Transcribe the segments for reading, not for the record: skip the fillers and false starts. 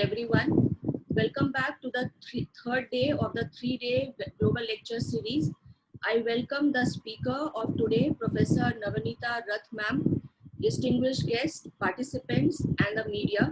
everyone. Welcome back to the third day of the three-day global lecture series. I welcome the speaker of today, Professor Navanita Rathmam, distinguished guests, participants, and the media.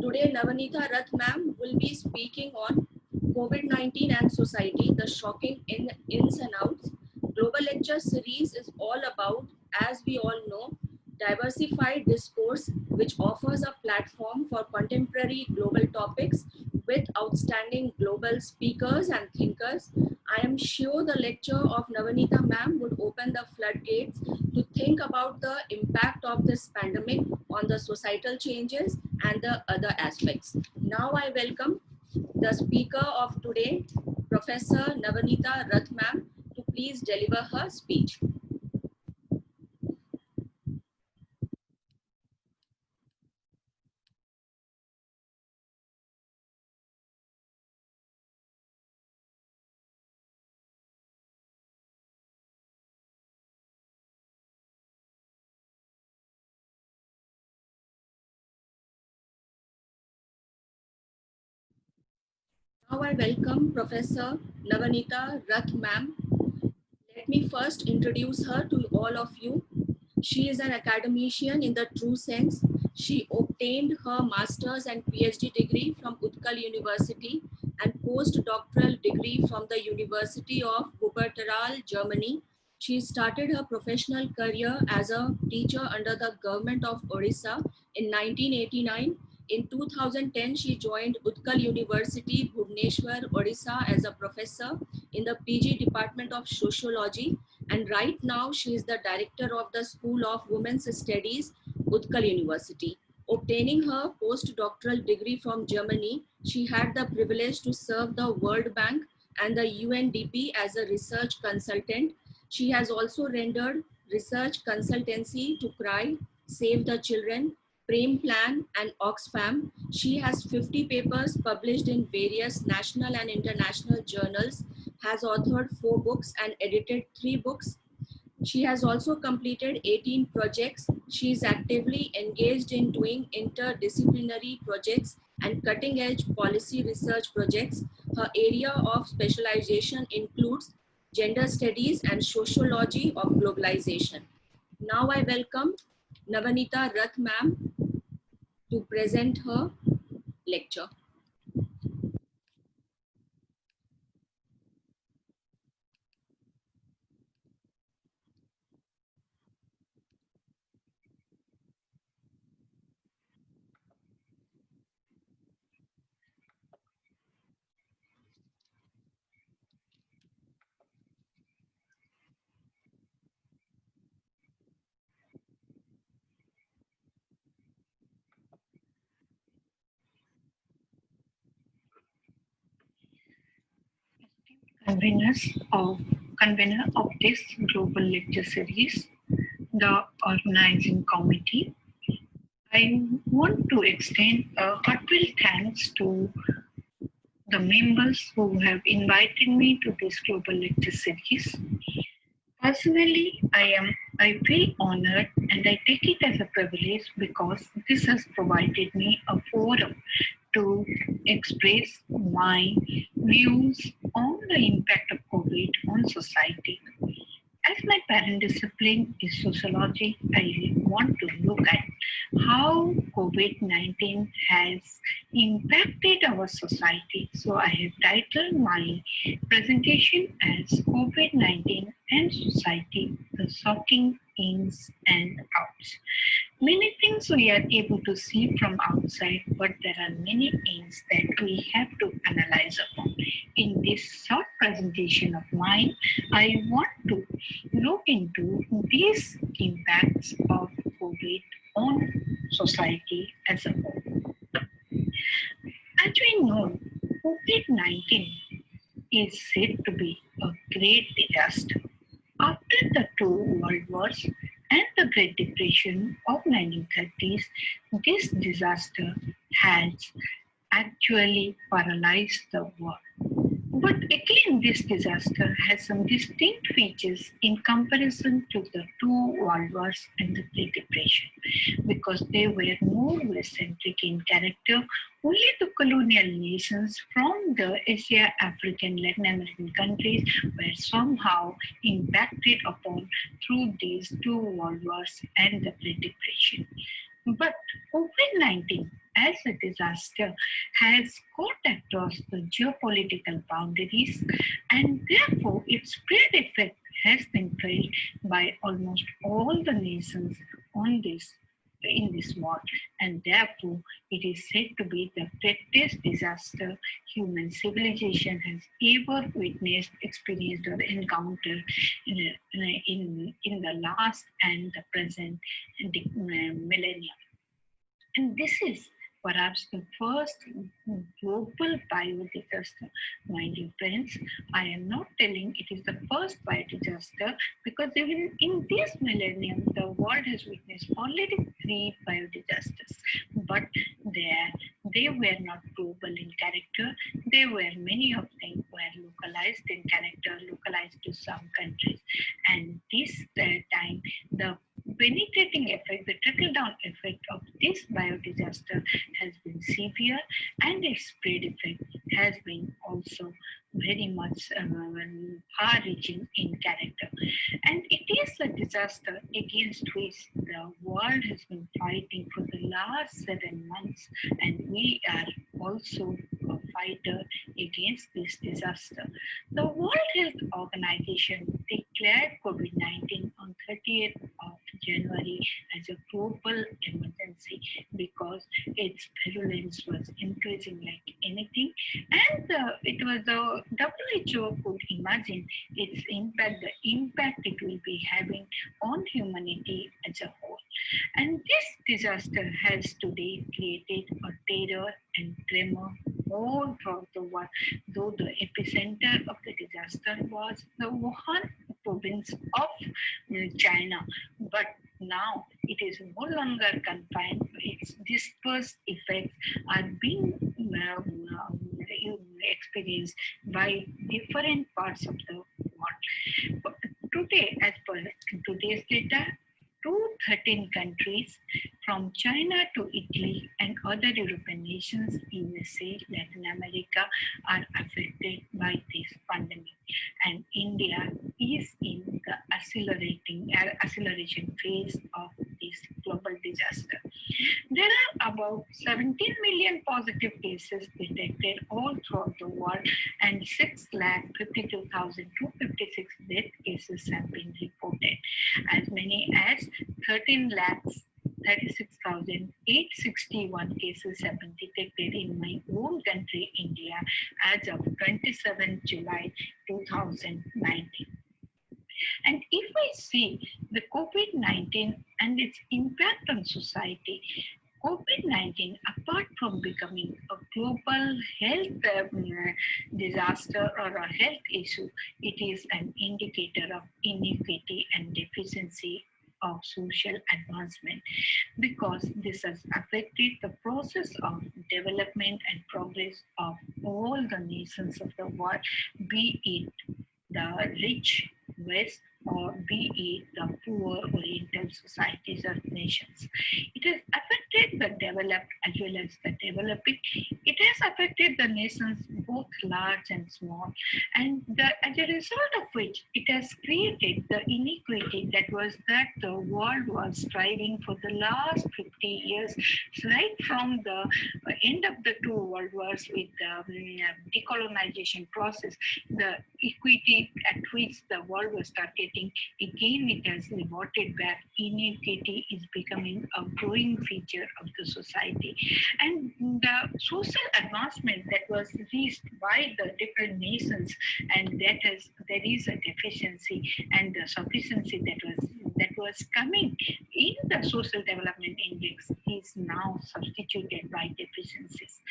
Today, Navanita Rathmam will be speaking on COVID-19 and society, the shocking ins and outs. Global lecture series is all about, as we all know, diversified discourse, which offers a platform for contemporary global topics with outstanding global speakers and thinkers. I am sure the lecture of Navanita ma'am would open the floodgates to think about the impact of this pandemic on the societal changes and the other aspects. Now I welcome the speaker of today, Professor Navanita Rathmam, to please deliver her speech. Now I welcome Professor Navanita Rathmam. Let me first introduce her to all of you. She is an academician in the true sense. She obtained her master's and PhD degree from Utkal University and postdoctoral degree from the University of Wuppertal, Germany. She started her professional career as a teacher under the government of Odisha in 1989. In 2010, she joined Utkal University, Bhubaneswar, Odisha as a professor in the PG Department of Sociology, and right now she is the director of the School of Women's Studies, Utkal University. Obtaining her postdoctoral degree from Germany, she had the privilege to serve the World Bank and the UNDP as a research consultant. She has also rendered research consultancy to CRY, Save the Children, Prem Plan, and Oxfam. She has 50 papers published in various national and international journals, has authored 4 books and edited 3 books. She has also completed 18 projects. She is actively engaged in doing interdisciplinary projects and cutting-edge policy research projects. Her area of specialization includes gender studies and sociology of globalization. Now I welcome Navanita Rathmam to present her lecture. Convener of this global lecture series, the organizing committee. I want to extend a heartfelt thanks to the members who have invited me to this global lecture series. Personally, I feel honored and I take it as a privilege because this has provided me a forum to express my views on the impact of COVID on society. As my parent discipline is sociology, I want to look at how COVID-19 has impacted our society. So I have titled my presentation as COVID-19 and Society, the Shocking Ins and Outs. Many things we are able to see from outside, but there are many ins that we have to analyze upon. In this short presentation of mine, I want to look into these impacts of COVID on society as a whole. As we know, COVID-19 is said to be a great disaster. After the 2 world wars and the Great Depression of 1930s, this disaster has actually paralyzed the world. But again, this disaster has some distinct features in comparison to the two world wars and the Great Depression, because they were more West-centric in character. Only the colonial nations from the Asia, African, Latin American countries were somehow impacted upon through these two world wars and the Great Depression. But COVID-19 as a disaster has cut across the geopolitical boundaries, and therefore its spread effect has been felt by almost all the nations on this in this world, and therefore it is said to be the greatest disaster human civilization has ever witnessed, experienced, or encountered in the last and the present millennium. And this is perhaps the first global biodisaster. Mind you, friends, I am not telling it is the first biodisaster, because even in this millennium, the world has witnessed already three biodisasters. But there, they were not global in character. They were, many of them were localized in character, localized to some countries. And this time, the penetrating effect, the trickle down effect of this biodisaster has been severe, and its spread effect has been also very much far reaching in character. And it is a disaster against which the world has been fighting for the last 7 months, and we are also a fighter against this disaster. The World Health Organization declared COVID-19 on 30th of January as a global emergency, because its virulence was increasing like anything, and it was the WHO could imagine its impact, the impact it will be having on humanity as a whole. And this disaster has today created a terror and tremor all throughout the world, though the epicenter of the disaster was the Wuhan province of China. But now it is no longer confined. Its dispersed effects are being experienced by different parts of the world. But today, as per today's data, 213 countries from China to Italy and other European nations, USA, Latin America are affected by this pandemic. And India is in the acceleration phase of this global disaster. There are about 17 million positive cases detected all throughout the world, and 6,52,256 death cases have been reported. As many as 13 lakhs 36,861 cases have been detected in my own country, India, as of 27 July 2019. And if we see the COVID-19 and its impact on society, COVID-19, apart from becoming a global health disaster or a health issue, it is an indicator of inequity and deficiency of social advancement, because this has affected the process of development and progress of all the nations of the world, be it the rich West or be it the poor Oriental societies or nations. It has affected the developed as well as the developing. It has affected the nations both large and small, and as a result of which it has created the inequity that the world was striving for the last 50 years, right from the end of the two world wars with the decolonization process. The equity at which the world was targeting, again it has reverted back. Inequity is becoming a growing feature of the society, and the social advancement that was reached by the different nations, and there is a deficiency, and the sufficiency that was coming in the social development index is now substituted by deficiencies.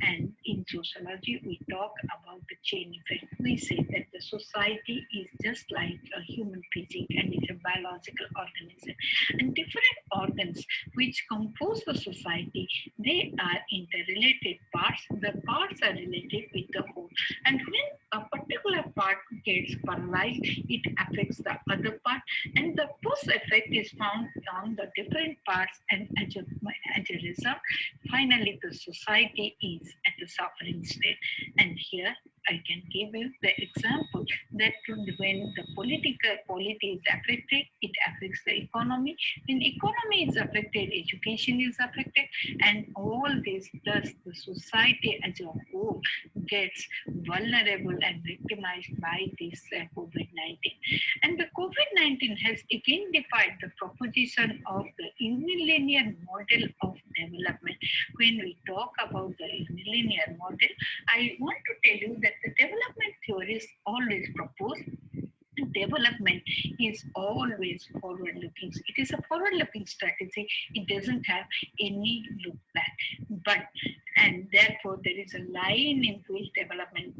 And in sociology, we talk about the chain effect. We say that the society is just like a human physique, and it's a biological organism. And different organs which compose the society, they are interrelated parts. The parts are related with the whole. And when a particular part gets paralyzed, it affects the other part, and the post effect is found on the different parts, and as a result, finally the society is at a suffering state. And here I can give you the example that when the political polity is affected, it affects the economy. When economy is affected, education is affected, and all this, thus the society as a whole gets vulnerable and victimized by this COVID-19. And the COVID-19 has again defied the proposition of the unilinear model of development. When we talk about the unilinear model, I want to tell you that the development theorists always propose development is always forward looking. It is a forward looking strategy. It doesn't have any look back. But, and therefore, there is a line in which development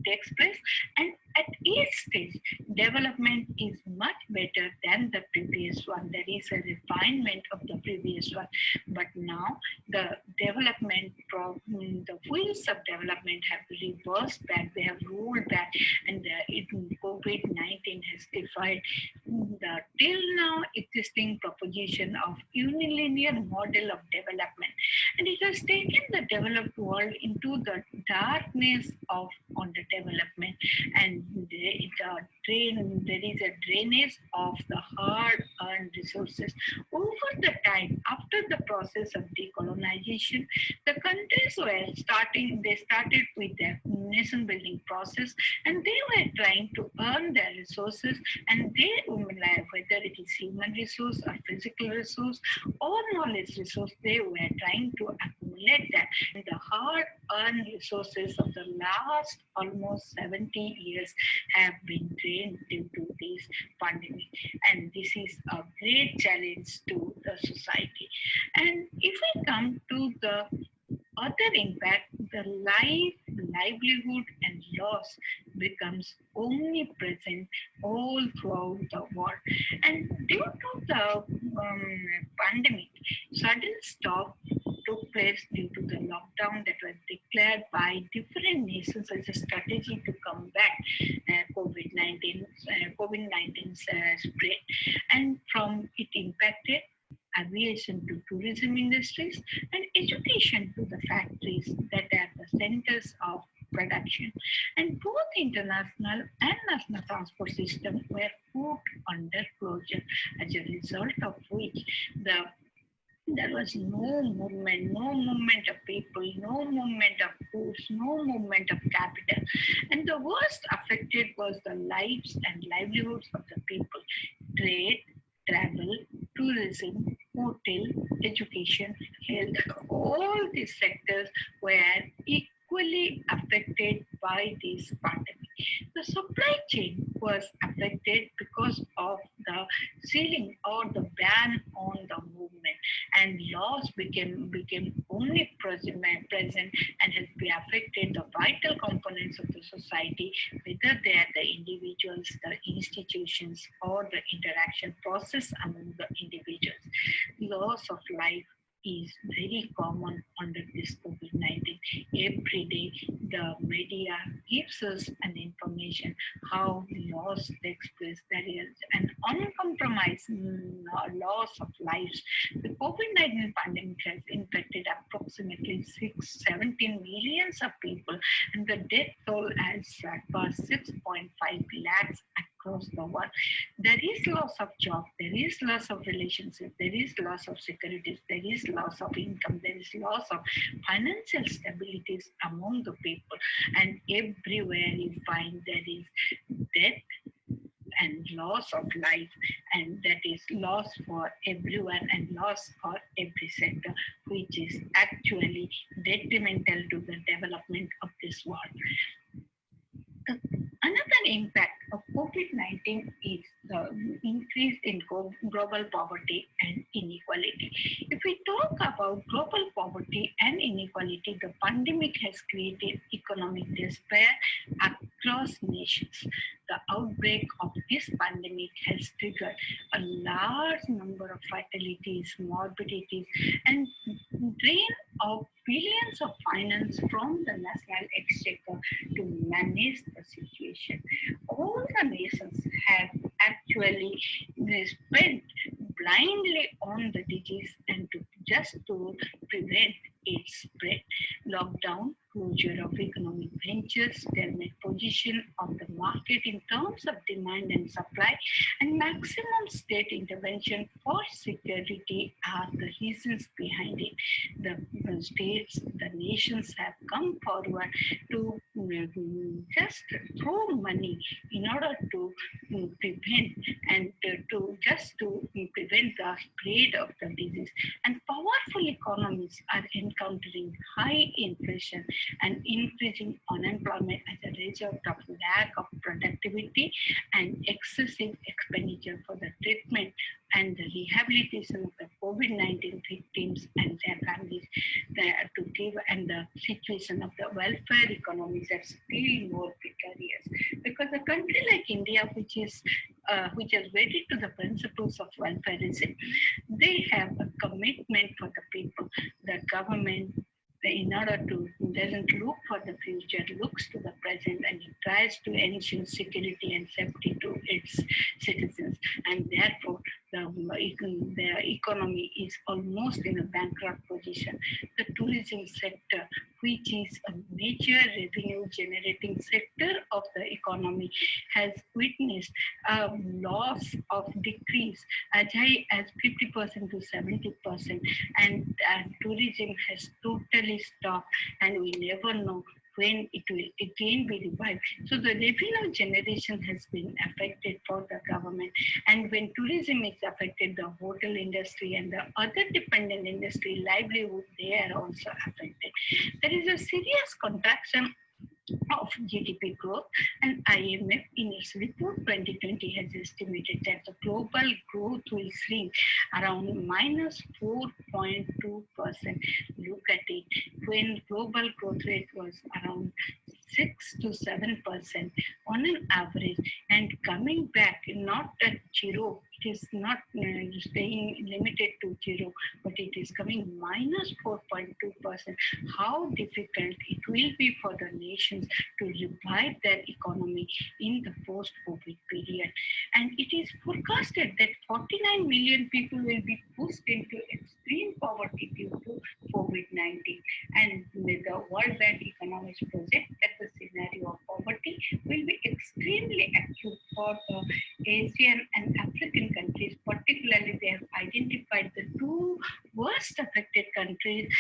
takes place. And at each stage, development is much better than the previous one. There is a refinement of the previous one. But now, the development, the wheels of development have reversed back, they have rolled back, and COVID-19 has defied the till now existing proposition of unilinear model of development, and it has taken the developed world into the darkness of underdevelopment, and there is a drainage of the hard-earned resources. Over the time, after the process of decolonization, the countries they started with their nation building process, and they were trying to earn their resources, and whether it is human resource or physical resource or knowledge resource, they were trying to accumulate that. And the hard earned resources of the last almost 70 years have been drained due to this pandemic, and this is a great challenge to the society. And if we come to the other impact, the livelihood and loss becomes omnipresent all throughout the world. And due to the pandemic, sudden stop took place due to the lockdown that was declared by different nations as a strategy to combat COVID-19's spread. And from it impacted aviation to tourism industries, and education to the factories that are the centers of production. And both international and national transport systems were put under closure, as a result of which there was no movement of people, no movement of goods, no movement of capital. And the worst affected was the lives and livelihoods of the people. Trade, travel, tourism, hotel, education, health, all these sectors were equally affected by this pandemic. The supply chain was affected because of the ceiling or the ban on the movement, and laws became omnipresent and has been affected the vital components of the society, whether they are the individuals, the institutions, or the interaction process among the individuals. Loss of life is very common under this COVID-19. Every day, the media gives us an information how loss takes place. There is an uncompromised loss of lives. The COVID-19 pandemic has infected approximately 17 millions of people, and the death toll has surpassed 6.5 lakhs across the world. There is loss of job, there is loss of relationship, there is loss of securities, there is loss of income, there is loss of financial stabilities among the people, and everywhere you find there is death and loss of life, and that is loss for everyone and loss for every sector, which is actually detrimental to the development of this world. Another impact of COVID-19 is the increase in global poverty and inequality. If we talk about global poverty and inequality, the pandemic has created economic despair across nations. The outbreak of this pandemic has triggered a large number of fatalities, morbidities, and drain of billions of finance from the national exchequer to manage the situation. All the nations have actually spent blindly on the disease and just to prevent its spread. Lockdown, closure of economic ventures, stalemate position of the market in terms of demand and supply, and maximum state intervention for security are the reasons behind it. The states, the nations have come forward to just throw money in order to prevent and to just to prevent the spread of the disease. And powerful economies are encountering high inflation and increasing unemployment as a result of lack of productivity and excessive expenditure for the treatment and the rehabilitation of the COVID-19 victims and their families to give, and the situation of the welfare economies are still more precarious because a country like India, which is wedded to the principles of welfareism, they have a commitment for the people. The government, in order to doesn't look for the future, looks to the present, and it tries to ensure security and safety to its citizens. And therefore, the economy is almost in a bankrupt position. The tourism sector, which is a major revenue generating sector of the economy, has witnessed a loss of decrease as high as 50% to 70%, and tourism has totally stopped, and we never know when it will again be revived. So the revenue generation has been affected for the government. And when tourism is affected, the hotel industry and the other dependent industry livelihood, they are also affected. There is a serious contraction of GDP growth, and IMF in its report 2020 has estimated that the global growth will shrink around minus 4.2%. Look at it, when global growth rate was around 6 to 7% on an average, and coming back not at zero, it is not staying limited to zero, but it is coming minus 4.2%. How difficult it will be for the nations to revive their economy in the post-COVID period. And it is forecasted that 49 million people will be pushed into extreme poverty due to COVID-19. And the World Bank economists project that the scenario of poverty will be extremely acute for Asian and African countries. Particularly, they have identified the two worst affected countries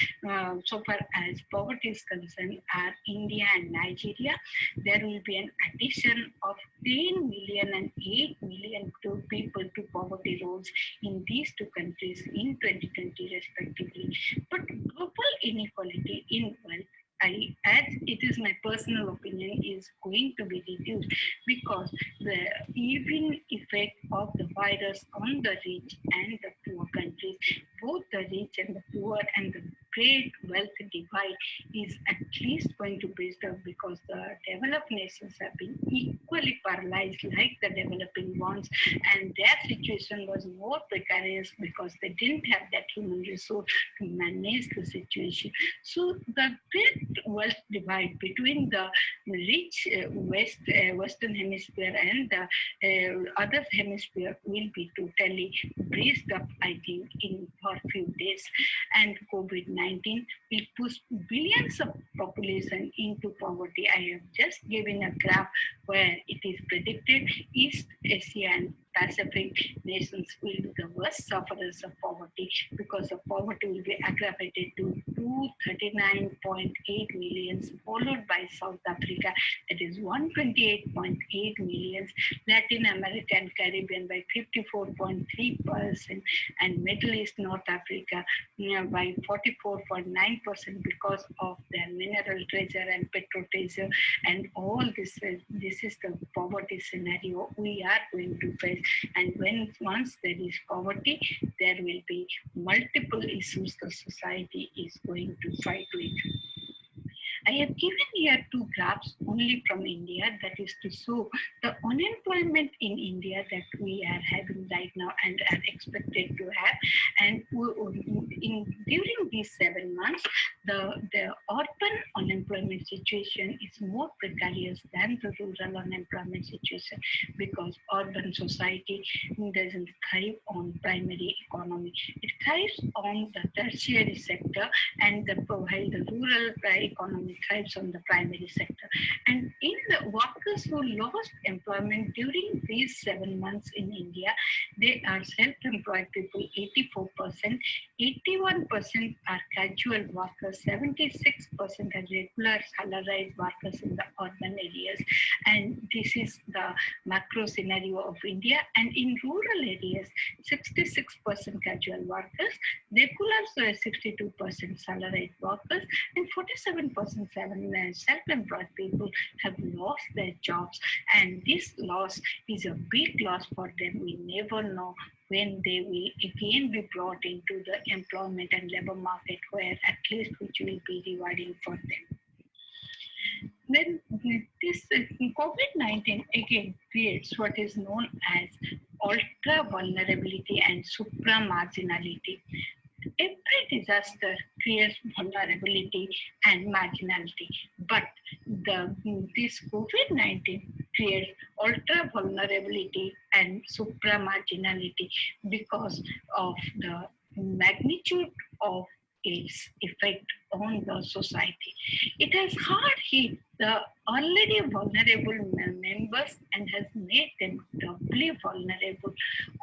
so far as poverty is concerned are India and Nigeria. There will be an addition of 10 million and 8 million people to poverty rolls in these two countries in 2020 respectively. But global inequality in wealth, as it is my personal opinion, is going to be reduced because the even effect of the virus on the rich and the poor countries, both the rich and the poor, and the great wealth divide is at least going to be disturbed because the developed nations have been equally paralyzed like the developing ones, and their situation was more precarious because they didn't have that human resource to manage the situation. So the great wealth divide between the rich Western Hemisphere and the other hemisphere will be totally breached up, I think, in for a few days. And COVID-19 will push billions of population into poverty. I have just given a graph where it is predicted East Asia and Pacific nations will be the worst sufferers of poverty because the poverty will be aggravated to 239.8 millions, followed by South Africa, that is 128.8 millions, Latin America and Caribbean by 54.3%, and Middle East, North Africa by 44.9% because of their mineral treasure and petrol treasure. And all this is the poverty scenario we are going to face. And once there is poverty, there will be multiple issues the society is going to fight with. I have given here two graphs only from India, that is to show the unemployment in India that we are having right now and are expected to have. And during these 7 months, the urban unemployment situation is more precarious than the rural unemployment situation, because urban society doesn't thrive on primary economy. It thrives on the tertiary sector, and while the rural economy thrives on the primary sector. And in the workers who lost employment during these 7 months in India, they are self-employed people 84%, 81% are casual workers, 76% are regular salaried workers in the urban areas. And this is the macro scenario of India. And in rural areas, 66% casual workers, regulars were 62% salaried workers, and 47% self-employed people have lost their jobs. And this loss is a big loss for them. We never know when they will again be brought into the employment and labor market, where at least which will be rewarding for them. Then this COVID-19 again creates what is known as ultra vulnerability and supra marginality. Every disaster creates vulnerability and marginality, but this COVID-19 creates ultra vulnerability and supra marginality because of the magnitude of its effect on the society. It has hard hit the already vulnerable members and has made them doubly vulnerable.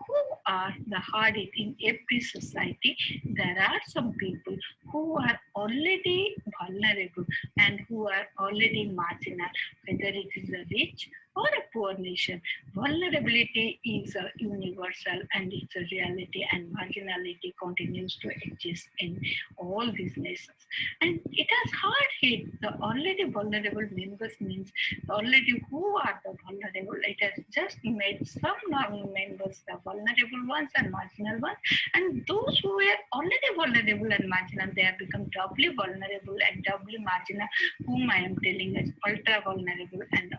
Who are the hard hit in every society? There are some people who are already vulnerable and who are already marginal, whether it is a rich or a poor nation. Vulnerability is a universal and it's a reality, and marginality continues to exist in all these nations. And it has hard hit the already vulnerable members, means already who are the vulnerable. It has just made some members the vulnerable ones and marginal ones, and those who were already vulnerable and marginal, they have become doubly vulnerable and doubly marginal, whom I am telling as ultra vulnerable and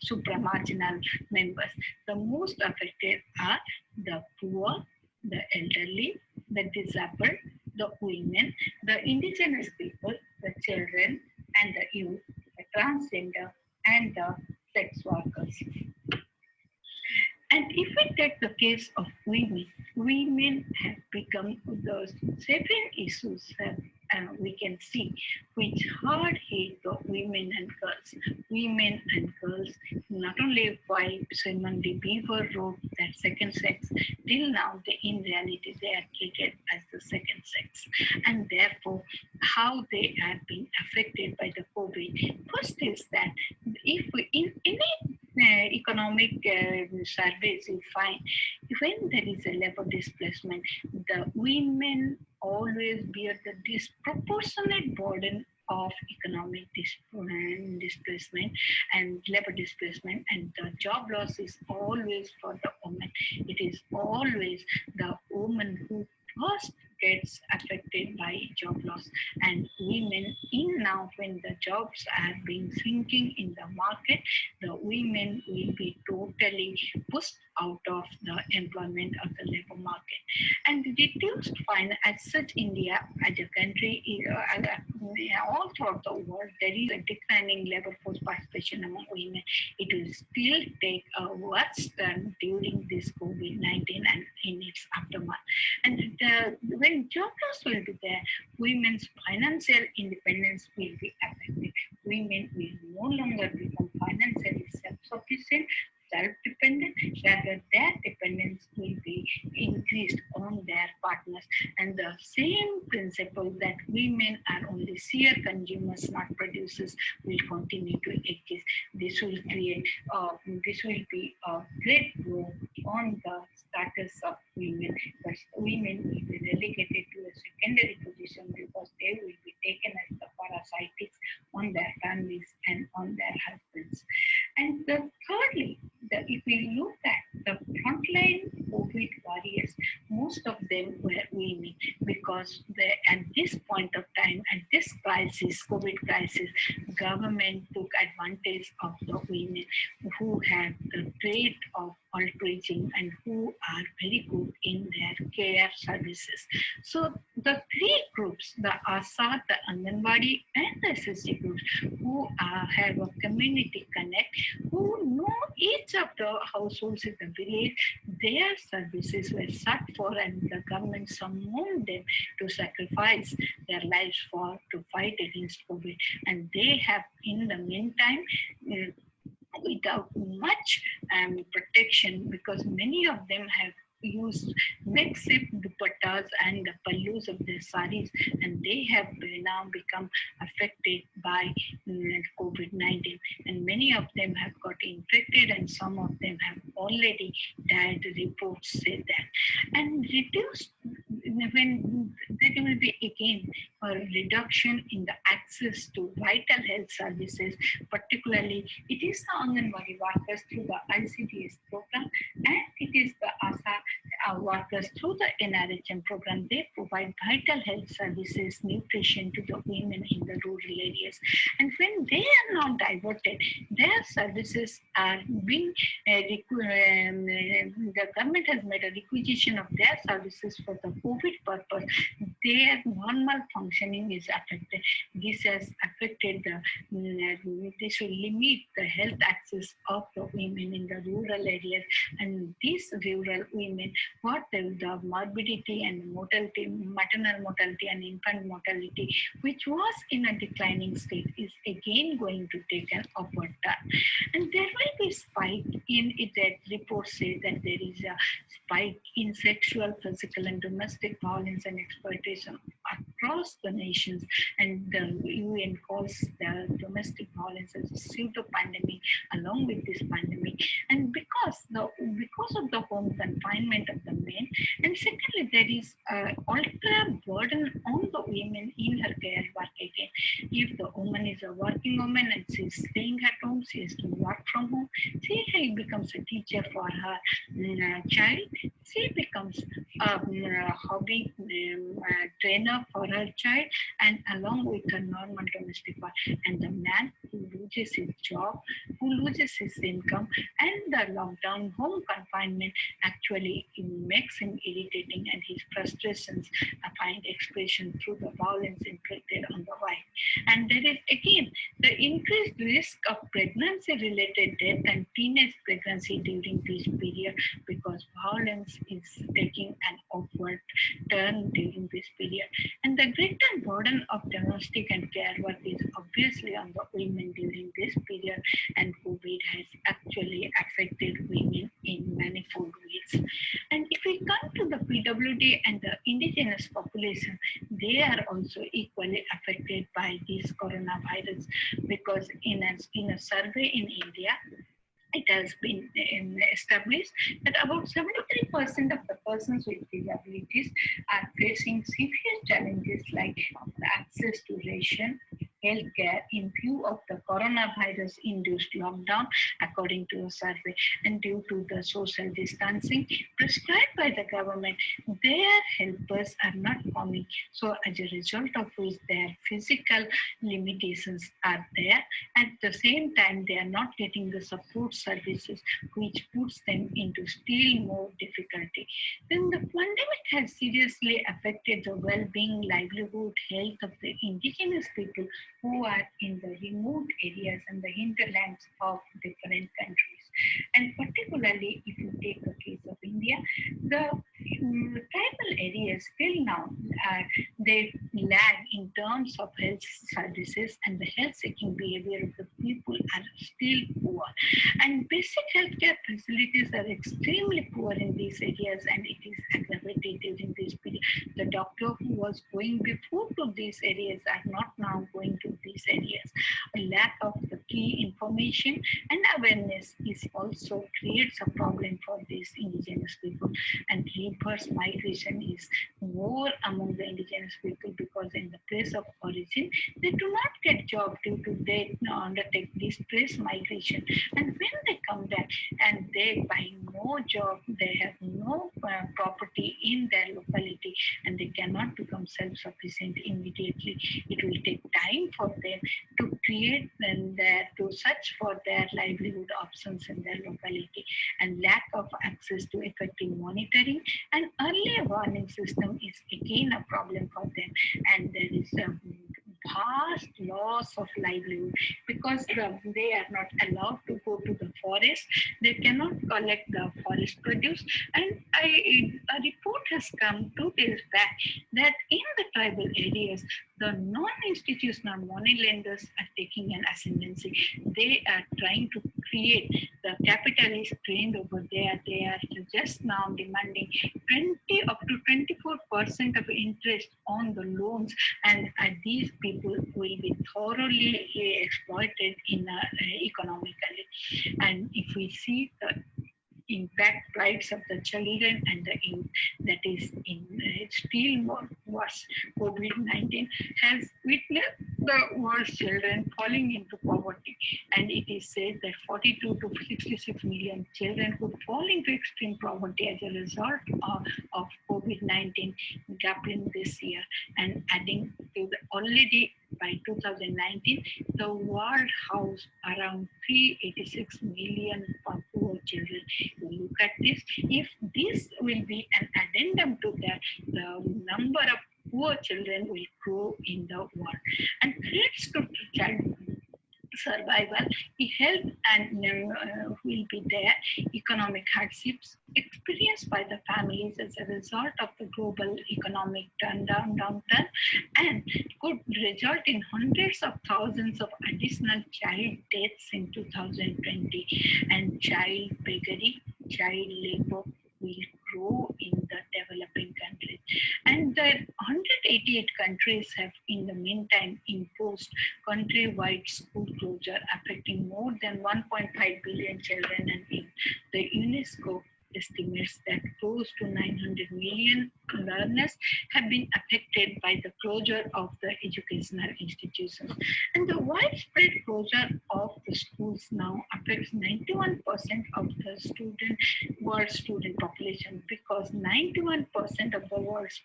supra marginal members. The most affected are the poor, the elderly, the disabled, the women, the indigenous people, the children, and the youth, the transgender, and the sex workers. And if we take the case of women, women have become those seven issues that we can see which hard hit the women and girls. Women and girls, not only why Simon de Beauvoir wrote that second sex, till now in reality they are treated as the second sex. And therefore, how they are being affected by the COVID. First is that if we, in any economic surveys, you find when there is a labor displacement, the women always bear the disproportionate burden of economic displacement and labor displacement, and the job loss is always for the woman. It is always the woman who first gets affected by job loss. And women, in now when the jobs are being sinking in the market, the women will be totally pushed out of the employment of the labor market. And reduced finance, as such, India as a country, all throughout the world, there is a declining labor force participation among women. It will still take a worse turn during this COVID-19 and in its aftermath. And when job loss will be there, women's financial independence will be affected. Women will no longer become financially self-sufficient, self-dependent, rather their dependence will be increased on their partners. And the same principle that women are only sheer consumers, not producers, will continue to exist. This will create, this will be a great blow on the status of women. But women will be relegated to a secondary position because they will be taken as the parasites on their families and on their husbands. And thirdly, if we look at the frontline COVID warriors, most of them were women, because at this point of time, at this crisis, COVID crisis, government took advantage of the women who have the trait of altruism and who are very good in their care services. So the three groups, the ASA, the Anganwadi, and the SSG groups, who have a community connect, who know each of the households in the village, their services were sought for, and the government summoned them to sacrifice their lives for to fight against COVID. And they have, in the meantime, uh, without much protection, because many of them have used makeshift dupattas and the pallus of their saris, and they have now become affected by COVID-19, and many of them have got infected, and some of them have already died. Reports say that, and reduced when there will be again a reduction in the access to vital health services, particularly it is the Anganwadi workers through the ICDS program, and it is the ASA workers through the NRHM program. They provide vital health services, nutrition to the women in the rural areas. And when they are now diverted, their services are being, the government has made a requisition of their services for the COVID purpose. Their normal functioning is affected. This has affected this will limit the health access of the women in the rural areas. And these rural women, what the morbidity and mortality, maternal mortality and infant mortality, which was in a declining state, is again going to take an upward turn. And there will be spike in it. That reports say that there is a spike in sexual, physical, and domestic violence and exploitation across the nations. And the UN calls the domestic violence as a pseudo pandemic along with this pandemic. And because of the home confinement of the men, and secondly, there is ultra burden on the women in her care work again. If the woman is a working woman and she's staying at home, she has to work from home. She becomes a teacher for her child. She becomes a hobby trainer for her child, and along with her normal domestic work. And the man who loses his job, who loses his income, and the lockdown home confinement actually makes him irritating, and his frustrations find expression through the violence inflicted on the wife. And there is again the increased risk of pregnancy related death and teenage pregnancy during this period, because violence is taking an upward turn during this period. And the greater burden of domestic and care work is obviously on the women during this period, and COVID has actually affected women in manifold ways. And if we come to the PWD and the indigenous population, they are also equally affected by this coronavirus, because in a survey in India, it has been established that about 73% of the persons with disabilities are facing severe challenges like access to ration, healthcare in view of the coronavirus induced lockdown, according to a survey. And due to the social distancing prescribed by the government, their helpers are not coming. So as a result of which their physical limitations are there. At the same time, they are not getting the support services, which puts them into still more difficulty. Then the pandemic has seriously affected the well-being, livelihood, health of the indigenous people who are in the remote areas and the hinterlands of different countries. And particularly, if you take the case of India, the tribal areas still now they lag in terms of health services, and the health-seeking behavior of the people are still poor. And basic healthcare facilities are extremely poor in these areas, and it is aggravated during this period. The doctor who was going before to these areas are not now going to these areas. A lack of the key information and awareness is also creates a problem for these indigenous people. And reverse migration is more among the indigenous people, because in the place of origin they do not get job due to they undertake displaced migration, and when they come back and they buying no job, they have no property in their locality, and they cannot become self-sufficient immediately. It will take time for them to create and to search for their livelihood options in their locality, and lack of access to effective monitoring and early warning system is again a problem for them. And there is a vast loss of livelihood because they are not allowed to go to the forest. They cannot collect the forest produce. And a report has come 2 days back that in the tribal areas, the non-institutional money lenders are taking an ascendancy. They are trying to create the capitalist trend over there. They are just now demanding 20 up to 24% of interest on the loans, and these people will be thoroughly exploited in economically. And if we see the impact rights of the children and the youth, that is in still more worse. COVID-19 has witnessed the worst children falling into poverty, and it is said that 42 to 66 million children could fall into extreme poverty as a result of COVID-19 grappling this year. And adding to the already by 2019, the world housed around 386 million poor children. Look at this. If this will be an addendum to that, the number of poor children will grow in the world. And threats to child survival, health, and will be there. Economic hardships experienced by the families as a result of the global economic downturn, and could result in hundreds of thousands of additional child deaths in 2020. And child beggary, child labor will grow in the developing countries. And the 188 countries have in the meantime imposed countrywide school closure affecting more than 1.5 billion children and youth. The UNESCO estimates that close to 900 million learners have been affected by the closure of the educational institutions. And the widespread closure of the schools now affects 91% of the world student population, because 91% of the world's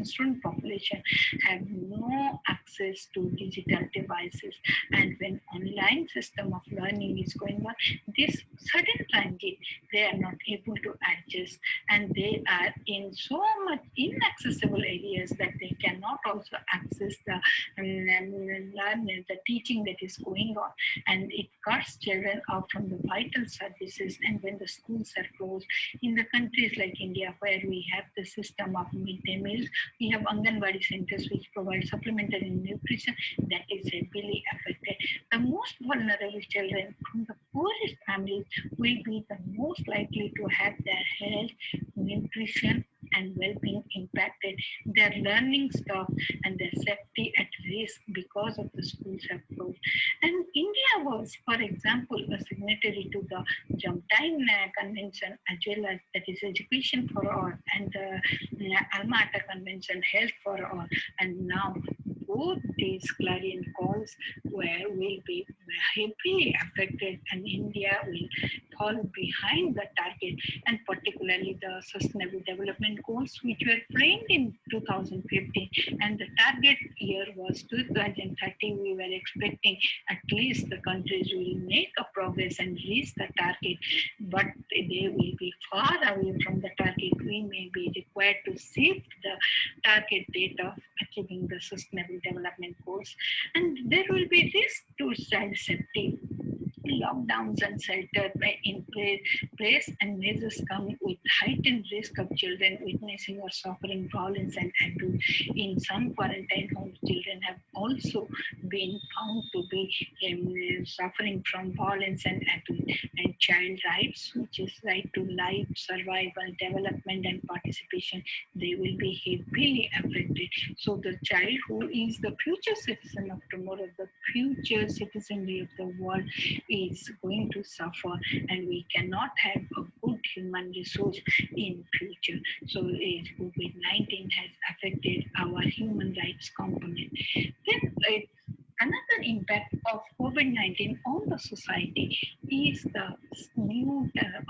student population, have no access to digital devices. And when online system of learning is going on, this sudden transit, they are not able to adjust, and they are in so much inaccessible areas that they cannot also access the the teaching that is going on, and it cuts children off from the vital services. And when the schools are closed in the countries like India, where we have the system of midday meals, we have Anganwadi centers which provide supplementary nutrition, that is heavily affected. The most vulnerable children from the poorest families will be the most likely to have their health, nutrition, and well-being impacted, their learning stopped, and their safety at risk because of the schools have closed. And India was, for example, a signatory to the July' Convention, as well as that is Education for All, and the Alma Ata Convention, Health for All. And now both these clarion calls will be heavily affected, and India will fall behind the target, and particularly the Sustainable Development Goals, which were framed in 2015, and the target year was 2030. We were expecting at least the countries will make a progress and reach the target, but they will be far away from the target. We may be required to shift the target date of achieving the Sustainable Development Goals, and there will be risk to child safety. Lockdowns and shelter in place and measures come with heightened risk of children witnessing or suffering violence and abuse. In some quarantine homes, children have also been found to be suffering from violence and abuse. And child rights, which is right to life, survival, development, and participation, they will be heavily affected. So the child who is the future citizen of tomorrow, the future citizenry of the world, is going to suffer, and we cannot have a good human resource in future. So COVID-19 has affected our human rights component. Then another Another impact of COVID-19 on the society is the new term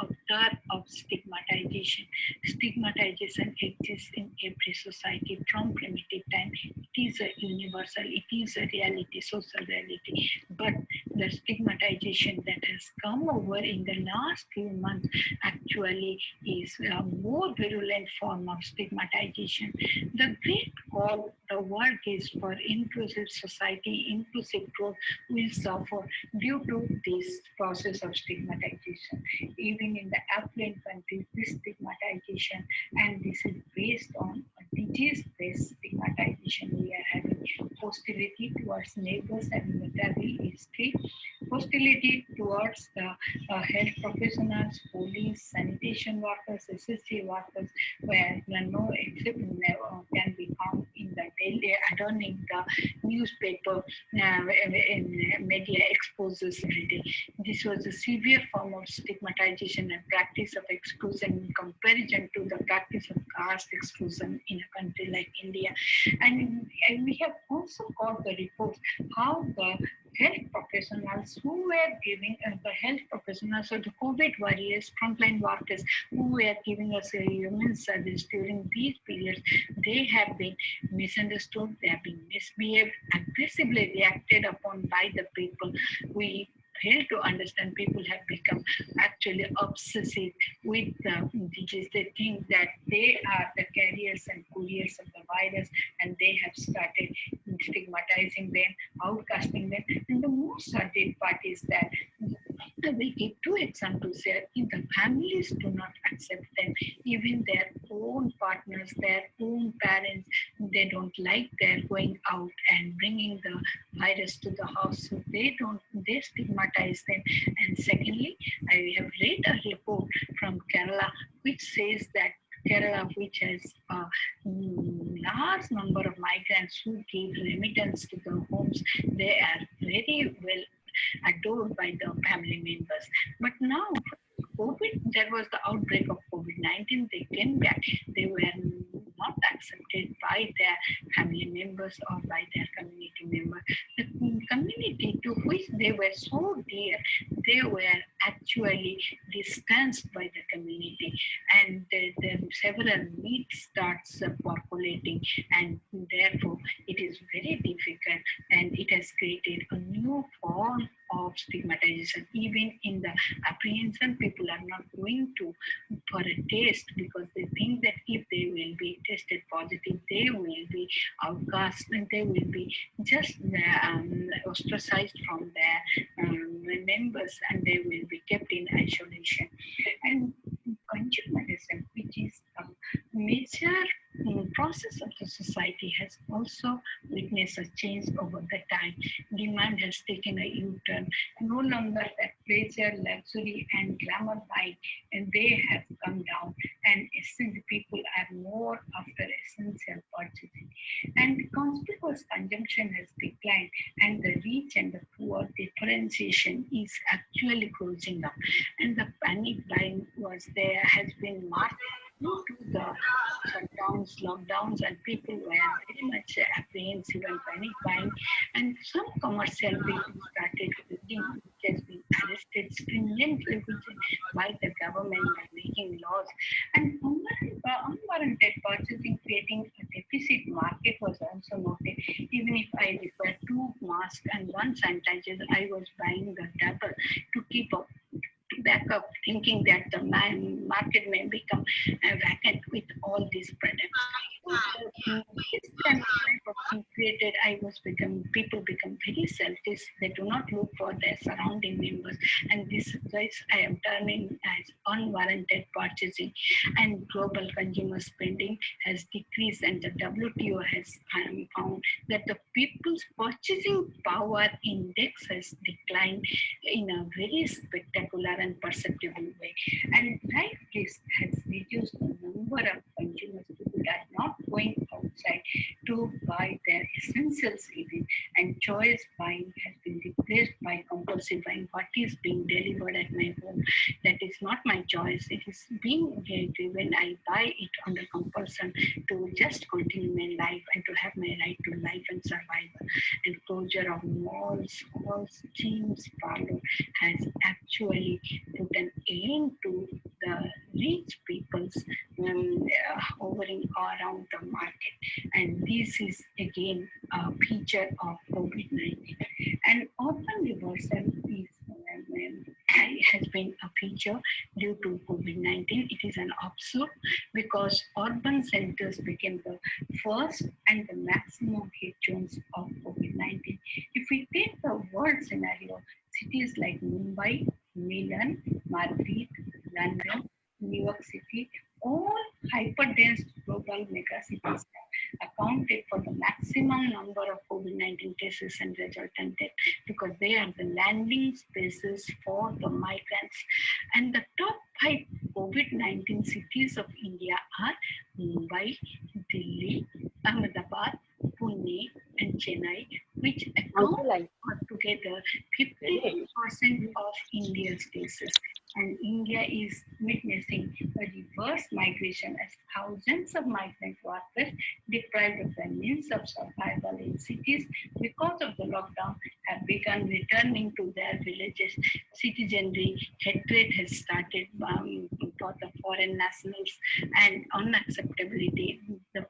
of stigmatization. Stigmatization exists in every society from primitive time. It is a universal, it is a reality, social reality. But the stigmatization that has come over in the last few months actually is a more virulent form of stigmatization. The great call the world is for inclusive society, inclusive growth will suffer due to this process of stigmatization. Even in the affluent countries, this stigmatization, and this is based on a disease-based stigmatization. We are having hostility towards neighbors and military history, hostility towards the health professionals, police, sanitation workers, SSC workers, where no except can be found in the daily adorning the newspaper in media exposes every day. This was a severe form of stigmatization and practice of exclusion in comparison to the practice of caste exclusion in a country like India. And we have also got the reports how the health professionals who were giving the health professionals or the COVID warriors, frontline workers who were giving us a human service during these periods, they have been misunderstood, they have been misbehaved, aggressively reacted upon by the people. We fail to understand people have become actually obsessive with the disease. They think that they are the carriers and couriers of the virus, and they have started stigmatizing them, outcasting them. And the most sad part is that we give two examples here. If the families do not accept them, even their own partners, their own parents, they don't like their going out and bringing the virus to the house, so they stigmatize them. And secondly, I have read a report from Kerala which says that Kerala, which has a large number of migrants who give remittance to the homes, they are very well adored by the family members. But now, COVID, there was the outbreak of COVID-19, they came back. They were not accepted by their family members or by their community members. The community to which they were so dear, they were actually distanced by the community, and then several myths starts percolating, and therefore it is very difficult, and it has created a new form of stigmatization. Even in the apprehension, people are not going to for a test because they think that if they will be tested positive, they will be outcast and they will be just ostracized from their members, and they will be kept in isolation. And consumerism, which is a major process of the society, has also witnessed a change over the time. Demand has taken a U-turn. No longer that pleasure, luxury, and glamour buying, and they have come down. And people are more after essential purchasing. And conspicuous consumption has declined, and the rich and the poor differentiation is actually closing up. And the panic buying was there, has been marked due to the shutdowns, lockdowns, and people were very much apprehensive and panic buying. And some commercial people started building, which has been arrested stringently by the government by making laws. And unwarranted purchasing, creating a deficit market was also noted. Even if I require two masks and one sanitizer, I was buying the double to keep up back up, thinking that the market may become vacant with all these products. So, this kind of type of thing created, people become very selfish. They do not look for their surrounding members, and this I am terming as unwarranted purchasing. And global consumer spending has decreased, and the WTO has found that the people's purchasing power index has declined in a very spectacular and perceptible way. And like this has reduced the number of consumers who are not going outside to buy their essentials even, and choice buying has been replaced by compulsory diversifying what is being delivered at my home. That is not my choice. It is being driven. I buy it under compulsion to just continue my life and to have my right to life and survival. And closure of malls, gyms, parlor has actually put an end to the rich people's hovering around the market. And this is again a feature of COVID-19. And urban reversal is has been a feature due to COVID-19. It is an absurd because urban centers became the first and the maximum hit zones of COVID-19. If we take the world scenario, cities like Mumbai, Milan, Madrid, London, New York City, all hyperdense global megacities accounted for the maximum number of COVID-19 cases and resultant death because they are the landing spaces for the migrants. And the top 5 COVID-19 cities of India are Mumbai, Delhi, Ahmedabad, Pune, and Chennai, which account for together 50% of India's cases. And India is witnessing a reverse migration as thousands of migrant workers deprived of the means of survival in cities because of the lockdown have begun returning to their villages. Citizenry hatred has started for the foreign nationals and unacceptability. The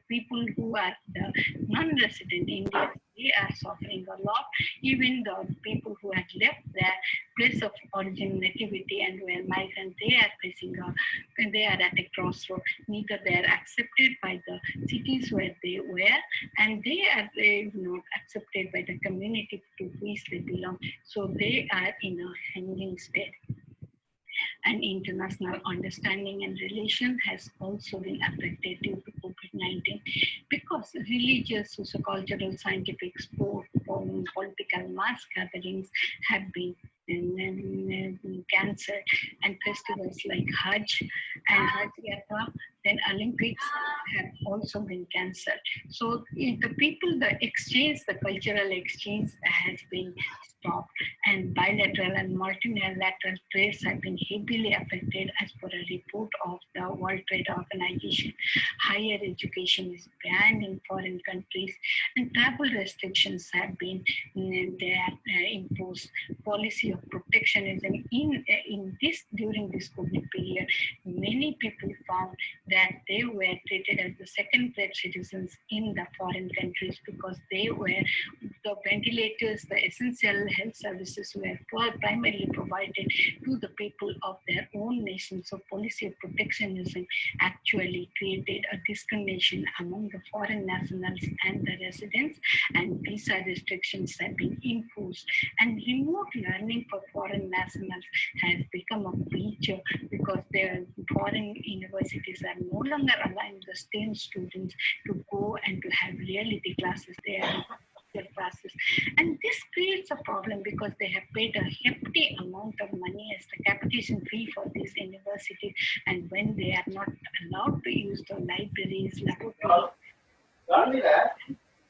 people who are the non-resident Indians, they are suffering a lot. Even the people who had left their place of origin, nativity, and were migrant, they are they are at a crossroad. Neither they are accepted by the cities where they were, and they are not accepted by the community to which they belong. So they are in a hanging state. And international understanding and relation has also been affected due to COVID-19 because religious, sociocultural, scientific, sport, political mass gatherings have been cancelled, and festivals like Hajj and Hajj Yatra, then Olympics have also been cancelled. So the people, the exchange, the cultural exchange has been stopped, and bilateral and multilateral trades have been heavily affected as per a report of the World Trade Organization. Higher education is banned in foreign countries, and travel restrictions have been imposed. Policy of protectionism in this during this COVID period, many people found that they were treated as the second-rate citizens in the foreign countries because they were the ventilators, the essential health services were primarily provided to the people of their own nation. So policy of protectionism actually created a discrimination among the foreign nationals and the residents, and visa restrictions have been imposed. And remote learning for foreign nationals has become a feature because their foreign universities are no longer allowing the STEM students to go and to have reality classes there. Classes. And this creates a problem because they have paid a hefty amount of money as the capitation fee for this university, and when they are not allowed to use the libraries, laboratories,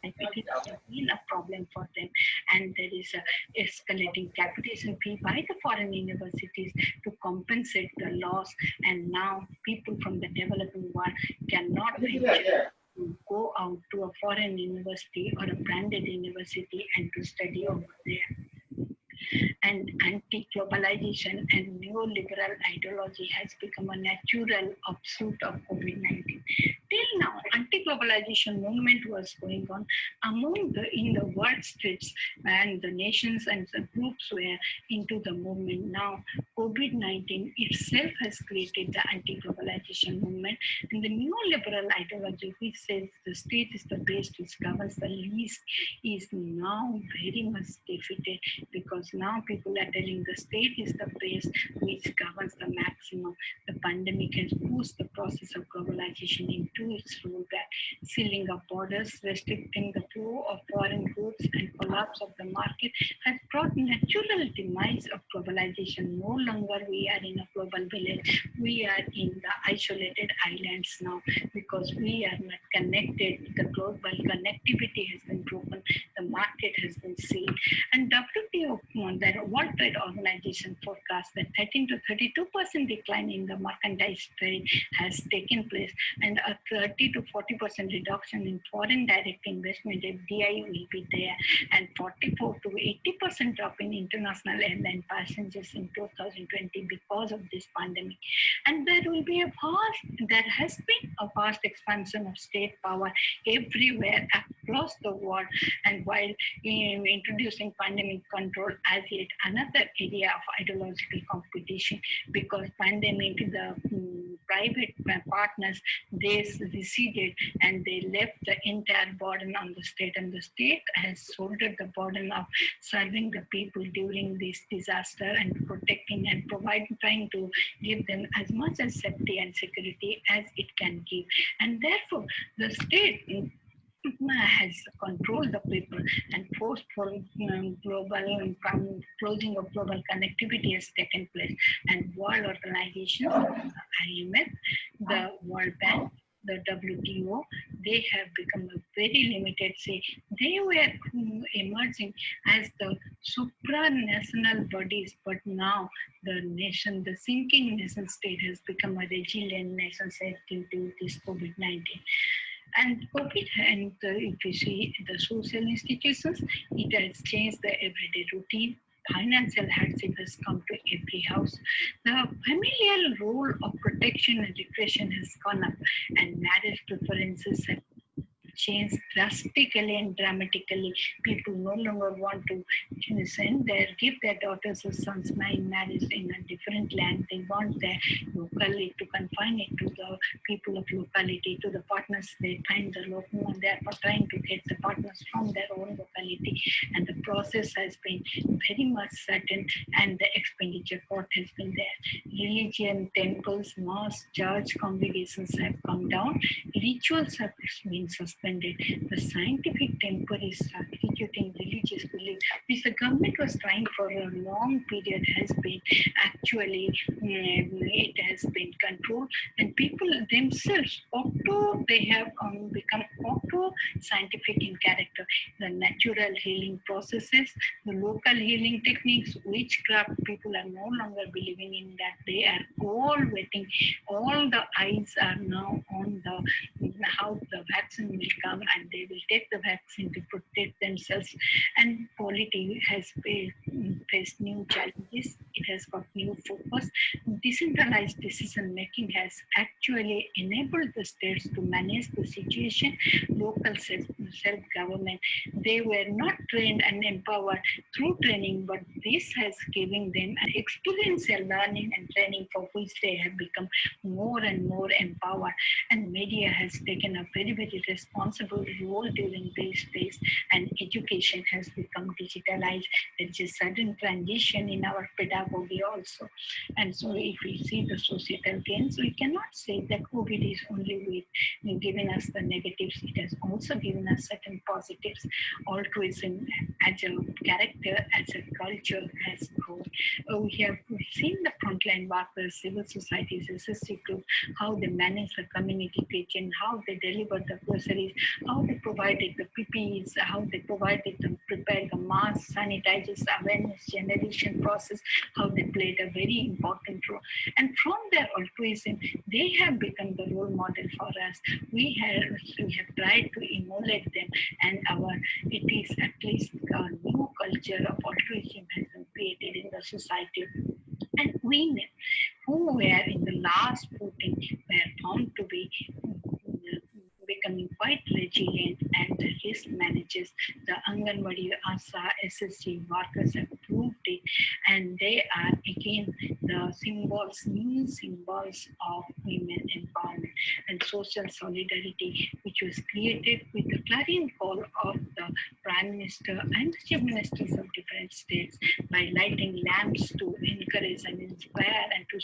it is again a problem for them. And there is a escalating capitation fee by the foreign universities to compensate the loss, and now people from the developing world cannot venture to go out to a foreign university or a branded university and to study over there. And anti-globalization and neoliberal ideology has become a natural offshoot of COVID-19. Till now, anti-globalization movement was going on in the world streets, and the nations and the groups were into the movement. Now, COVID-19 itself has created the anti-globalization movement, and the neoliberal ideology, which says the state is the best, which governs the least, is now very much defeated because now people are telling the state is the base which governs the maximum. The pandemic has pushed the process of globalization into its rollback, sealing of borders, restricting the flow of foreign goods, and collapse of the market has brought natural demise of globalization. No longer we are in a global village, we are in the isolated islands now because we are not connected. The global connectivity has been broken, the market has been sealed. And WTO, the World Trade Organization, forecasts that 13 to 32% decline in the merchandise trade has taken place, and a 30 to 40% reduction in foreign direct investment (FDI) will be there, and 44 to 80% drop in international airline passengers in 2020 because of this pandemic. And there has been a vast expansion of state power everywhere across the world. And while introducing pandemic control as yet another area of ideological competition, because pandemic, the private partners, they receded and they left the entire burden on the state, and the state has shouldered the burden of serving the people during this disaster and protecting and providing, trying to give them as much as safety and security as it can give. And therefore, the state has controlled the people, and forceful global closing of global connectivity has taken place, and world organizations, the IMF, the World Bank, the WTO, they have become a very limited. Say they were emerging as the supranational bodies, but now the sinking nation state has become a resilient nation state due to this COVID-19. And COVID, and if you see the social institutions, it has changed the everyday routine. Financial hardship has come to every house. The familial role of protection and recreation has gone up, and marriage preferences have changed drastically and dramatically. People no longer want to give their daughters or sons in marriage in a different land. They want their locality to confine it to the people of locality, to the partners they find the local, and therefore trying to get the partners from their own locality. And the process has been very much certain, and the expenditure cost has been there. Religion, temples, mosques, church congregations have come down. Rituals have been suspended. The scientific temper is substituting religious belief, which the government was trying for a long period, has been actually it has been controlled, and people themselves they have become auto scientific in character. The natural healing processes, the local healing techniques, witchcraft, people are no longer believing in that. They are all waiting. All the eyes are now on how the vaccine will come, and they will take the vaccine to protect themselves. And polity has faced new challenges. It has got new focus. Decentralized decision making has actually enabled the states to manage the situation. Local self-government, they were not trained and empowered through training, but this has given them an experiential learning and training for which they have become more and more empowered. And media has taken a very, very responsible role during these days, and education has become digitalized. There is a sudden transition in our pedagogy also. And so if we see the societal gains, we cannot say that COVID is only giving us the negatives. It has also given us certain positives. Altruism as a character, as a culture has grown. We have seen the frontline workers, civil societies, SSC groups, how they manage the community kitchen, how they deliver the groceries, how they provided the PPEs, how they prepared the masks, sanitizers, awareness generation process, how they played a very important role. And from their altruism, they have become the role model for us. We have tried to emulate them, and it is at least a new culture of altruism has been created in the society. And women who were in the last voting were found to be becoming quite resilient and the risk managers. The Anganwadi, ASA, SSG workers have proved it, and they are again the new symbols of women empowerment and social solidarity, which was created with the clarion call of the the Prime Minister and the Chief Ministers of different states by lighting lamps to encourage and inspire and to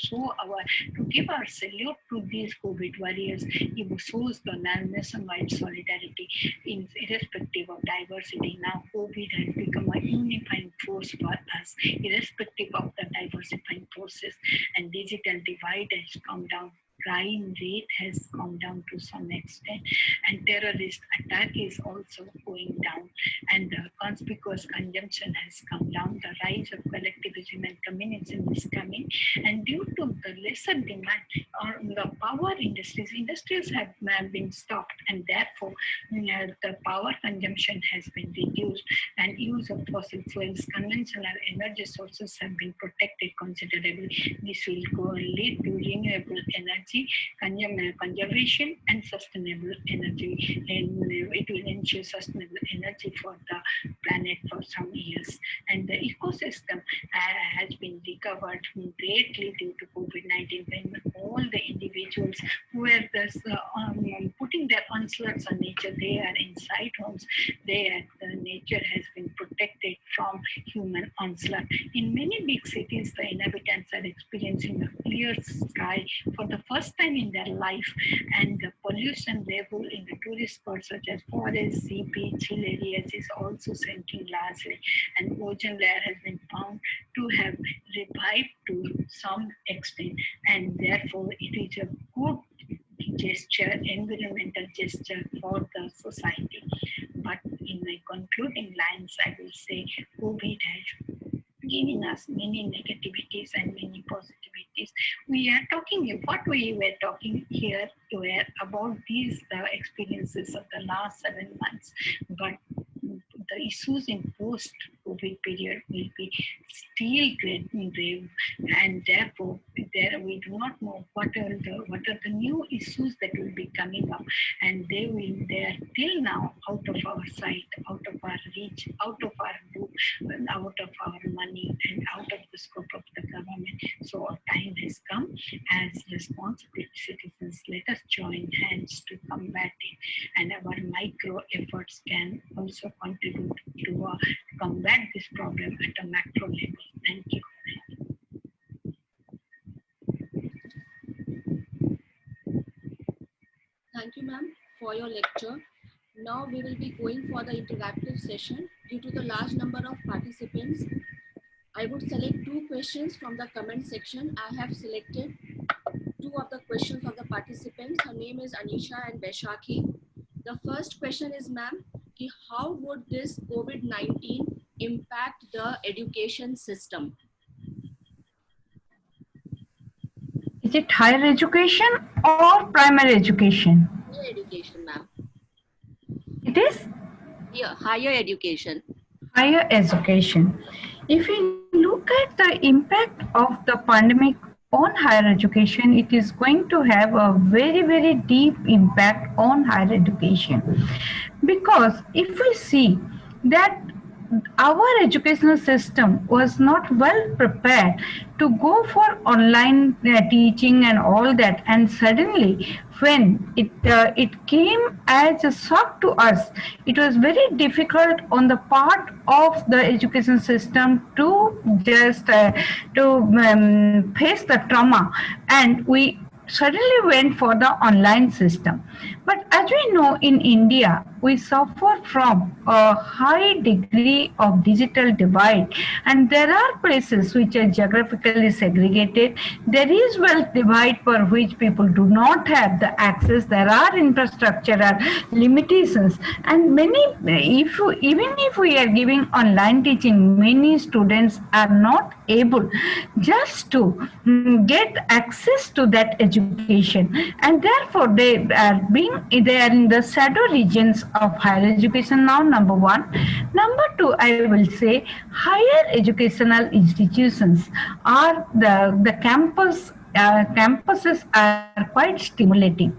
give our salute to these COVID warriors. It shows the nationwide solidarity irrespective of diversity. Now COVID has become a unifying force for us, irrespective of the diversifying forces, and digital divide has come down. Crime rate has come down to some extent, and terrorist attack is also going down, and the conspicuous consumption has come down. The rise of collectivism and communism is coming, and due to the lesser demand on the power industries have been stopped, and therefore the power consumption has been reduced, and use of fossil fuels, conventional energy sources have been protected considerably. This will lead to renewable energy conservation and sustainable energy, and it will ensure sustainable energy for the planet for some years. And the ecosystem has been recovered greatly due to COVID-19, when all the individuals who were putting their onslaughts on nature, they are inside homes, the nature has been protected from human onslaught. In many big cities, the inhabitants are experiencing a clear sky for the first time in their life, and the pollution level in the tourist spots such as forests, sea, beach, hill areas is also sinking largely, and ozone layer has been found to have revived to some extent, and therefore it is a good gesture, environmental gesture for the society. But in my concluding lines, I will say COVID has giving us many negativities and many positivities. What we were talking here were about these experiences of the last 7 months, but the issues in post-COVID period will be still grave, and therefore we do not know what are the new issues that will be coming up, and they are till now out of our sight, out of our reach, out of our group, out of our money, and out of the scope of the government. So our time has come. As responsible citizens, let us join hands to combat it, and our micro efforts can also contribute to combat this problem at a macro level. Thank you. Thank you, ma'am, for your lecture. Now we will be going for the interactive session. Due to the large number of participants, I would select 2 questions from the comment section. I have selected 2 of the questions of the participants. Her name is Anisha and Vaishakhi. The first question is, ma'am, how would this COVID-19 impact the education system? Is it higher education or primary education? Higher education, ma'am. It is? Yeah, higher education. Higher education. If we look at the impact of the pandemic on higher education, it is going to have a very, very deep impact on higher education. Because if we see that our educational system was not well prepared to go for online teaching and all that, and suddenly when it came as a shock to us, it was very difficult on the part of the education system to just face the trauma, and we suddenly went for the online system. But as we know, in India, we suffer from a high degree of digital divide, and there are places which are geographically segregated. There is wealth divide for which people do not have the access. There are infrastructural limitations, and even if we are giving online teaching, many students are not able just to get access to that education, and therefore they are in the shadow regions of higher education now. Number one. Number two, I will say higher educational institutions are the campuses are quite stimulating.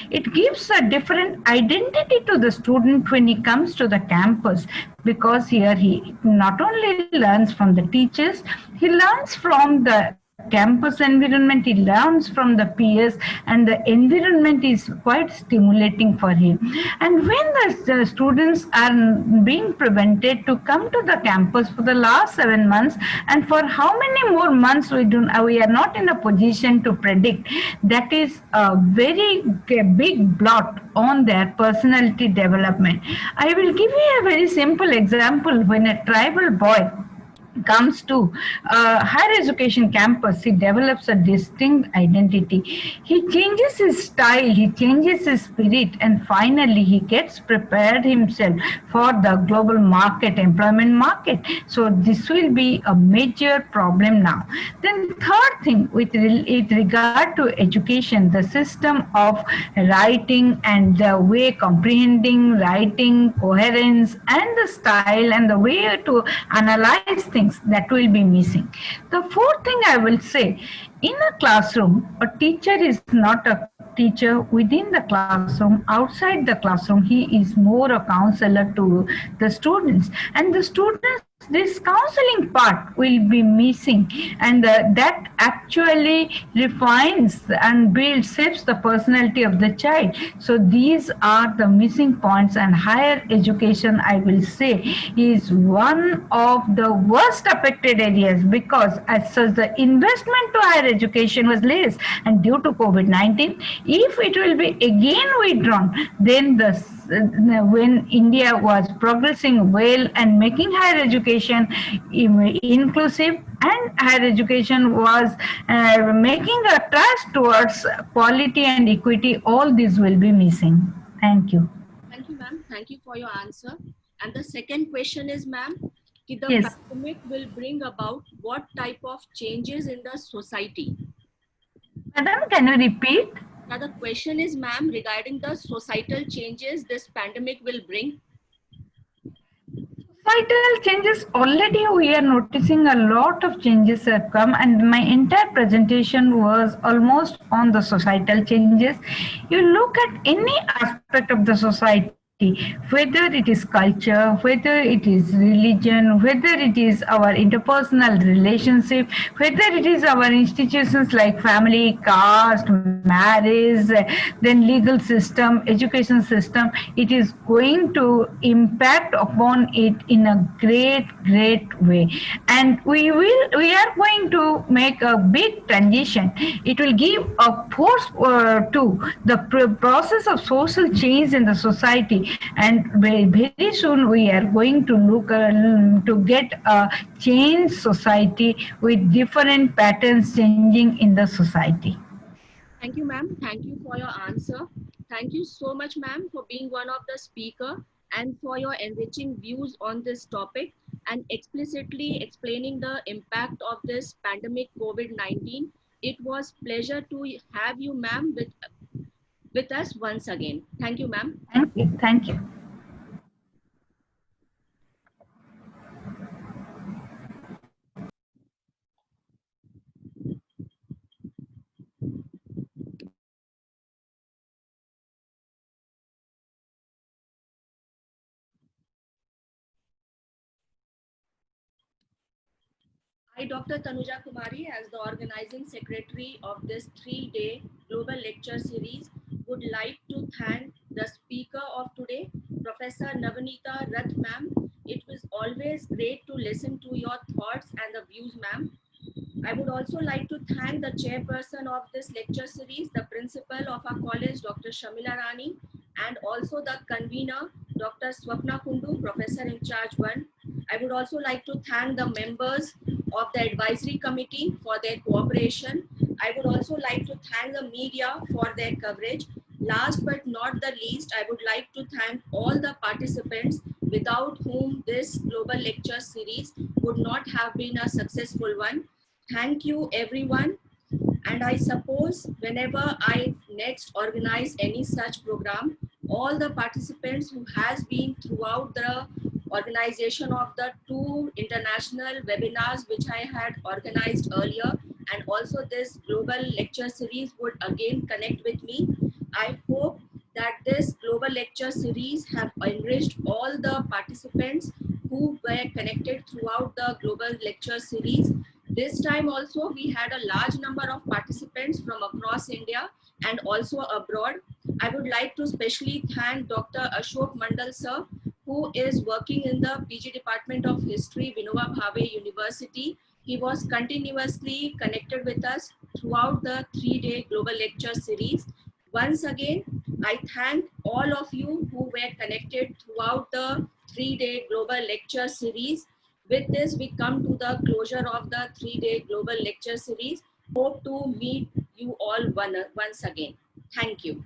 It gives a different identity to the student when he comes to the campus, because here he not only learns from the teachers, he learns from the campus environment, he learns from the peers, and the environment is quite stimulating for him. And when the students are being prevented to come to the campus for the last 7 months, and for how many more months we are not in a position to predict, that is a very big blot on their personality development. I will give you a very simple example. When a tribal boy comes to higher education campus, he develops a distinct identity. He changes his style, he changes his spirit, and finally he gets prepared himself for the global market, employment market. So this will be a major problem now. Then third thing, with regard to education, the system of writing and the way comprehending writing, coherence, and the style and the way to analyze things, that will be missing. The fourth thing I will say, in a classroom, a teacher is not a teacher within the classroom. Outside the classroom, he is more a counselor to the students. And the students, this counseling part will be missing. And that actually refines and builds, shapes the personality of the child. So these are the missing points, and higher education, I will say, is one of the worst affected areas, because as such the investment to higher education was less, and due to COVID-19, if it will be again withdrawn, then when India was progressing well and making higher education inclusive, and higher education was making a thrust towards quality and equity, all these will be missing. Thank you. Thank you, ma'am. Thank you for your answer. And the second question is, ma'am, the Yes. pandemic will bring about what type of changes in the society? Madam, can you repeat? Now the question is, ma'am, regarding the societal changes this pandemic will bring. Societal changes, already we are noticing a lot of changes have come, and my entire presentation was almost on the societal changes. You look at any aspect of the society, whether it is culture, whether it is religion, whether it is our interpersonal relationship, whether it is our institutions like family, caste, marriage, then legal system, education system, it is going to impact upon it in a great way. And we are going to make a big transition. It will give a force to the process of social change in the society, and very soon we are going to look to get a changed society with different patterns changing in the society. Thank you, ma'am. Thank you for your answer. Thank you so much, ma'am, for being one of the speaker and for your enriching views on this topic and explicitly explaining the impact of this pandemic COVID-19. It was pleasure to have you, ma'am, with us once again. Thank you, ma'am. Thank you. Thank you. I, Dr. Tanuja Kumari, as the organizing secretary of this 3-day global lecture series, would like to thank the speaker of today, Professor Navanita Rathmam. It was always great to listen to your thoughts and the views, ma'am. I would also like to thank the chairperson of this lecture series, the principal of our college, Dr. Shamila Rani, and also the convener, Dr. Swapna Kundu, professor in charge 1. I would also like to thank the members of the advisory committee for their cooperation. I would also like to thank the media for their coverage. Last but not the least, I would like to thank all the participants without whom this global lecture series would not have been a successful one. Thank you, everyone. And I suppose whenever I next organize any such program, all the participants who has been throughout the organization of the 2 international webinars which I had organized earlier, and also this global lecture series would again connect with me. I hope that this global lecture series have enriched all the participants who were connected throughout the global lecture series. This time also we had a large number of participants from across India and also abroad. I would like to specially thank Dr. Ashok Mandal sir, who is working in the PG Department of History, Vinoba Bhave University. He was continuously connected with us throughout the 3-day global lecture series. Once again, I thank all of you who were connected throughout the 3-day global lecture series. With this, we come to the closure of the 3-day global lecture series. Hope to meet you all once again. Thank you.